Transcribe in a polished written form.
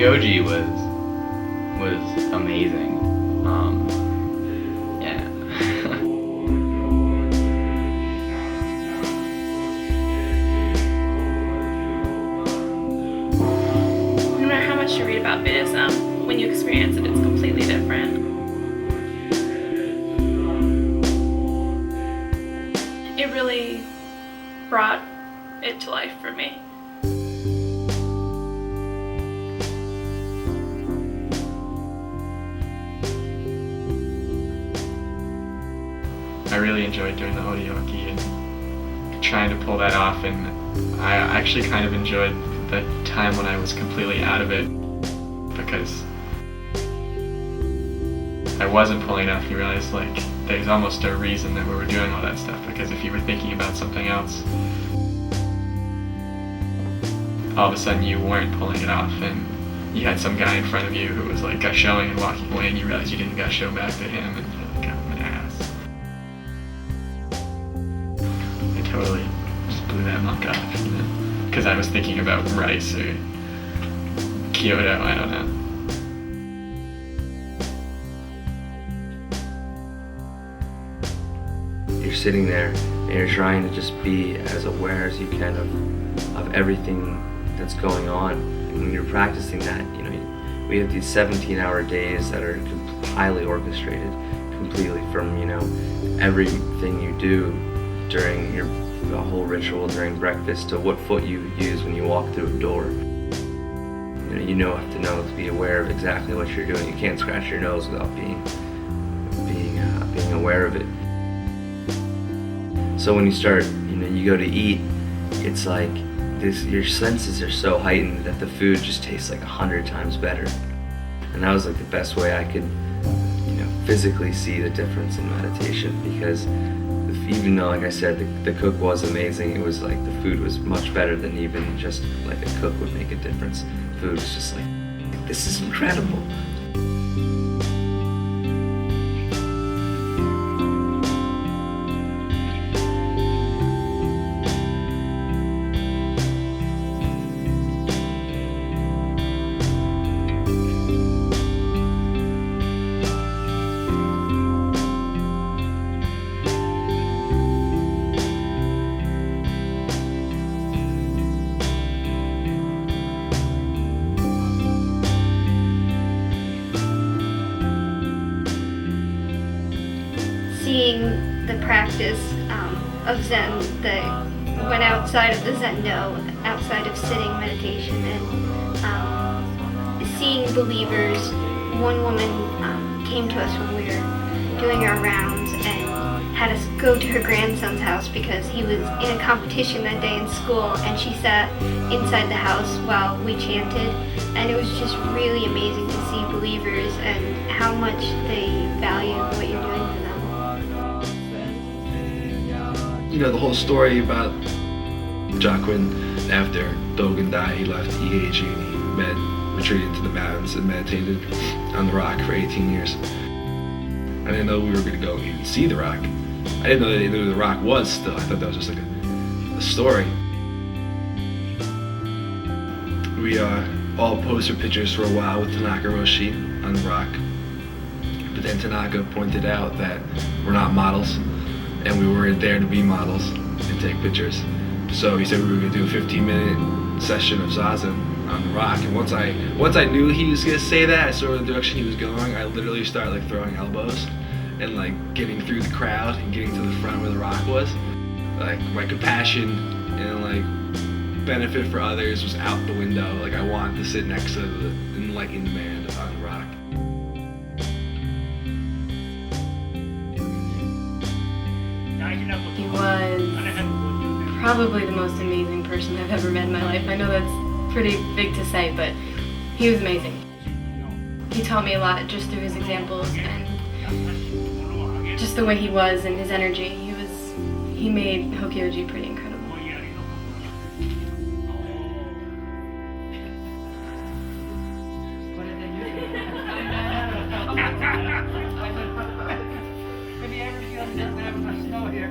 Hokyoji was amazing. Yeah. No matter how much you read about Buddhism, when you experience it, it's completely different. It really brought it to life for me. I really enjoyed doing the Hokyoji and trying to pull that off, and I actually kind of enjoyed the time when I was completely out of it, because I wasn't pulling it off. You realize, like, there's almost a reason that we were doing all that stuff, because if you were thinking about something else, all of a sudden you weren't pulling it off, and you had some guy in front of you who was like gushoing and walking away, and you realized you didn't gusho back to him, and you're like, I'm an ass. I totally just blew that monk off, you know, because I was thinking about rice or Kyoto, I don't know. You're sitting there and you're trying to just be as aware as you can of everything that's going on. And when you're practicing that, you know, we have these 17-hour days that are highly orchestrated, completely from, you know, everything you do during your whole ritual, during breakfast, to what foot you use when you walk through a door. You have to be aware of exactly what you're doing. You can't scratch your nose without being aware of it. So when you start, you go to eat, it's like your senses are so heightened that the food just tastes like 100 times better. And that was like the best way I could, physically see the difference in meditation, because even though, like I said, the cook was amazing, it was like the food was much better than even just like a cook would make a difference. Food was just like, this is incredible. Seeing the practice of Zen that went outside of the Zendo, outside of sitting meditation, and seeing believers. One woman came to us when we were doing our rounds and had us go to her grandson's house because he was in a competition that day in school, and she sat inside the house while we chanted, and it was just really amazing to see believers and how much they value what you're doing for them. The whole story about Joaquin, after Dogen died, he left Hokyoji and he retreated into the mountains and meditated on the rock for 18 years. I didn't know we were going to go even see the rock. I didn't know that they knew the rock was still. I thought that was just like a story. We all posted pictures for a while with Tanaka Roshi on the rock. But then Tanaka pointed out that we're not models, and we weren't there to be models and take pictures. So he said we were going to do a 15-minute session of Zazen on the rock. And once I knew he was going to say that, I saw the direction he was going, I literally started like throwing elbows and like getting through the crowd and getting to the front where the rock was. Like my compassion and like benefit for others was out the window. Like I wanted to sit next to the enlightened man on the rock. He was probably the most amazing person I've ever met in my life. I know that's pretty big to say, but he was amazing. He taught me a lot just through his examples and just the way he was and his energy. He made Hokyoji pretty incredible. Here.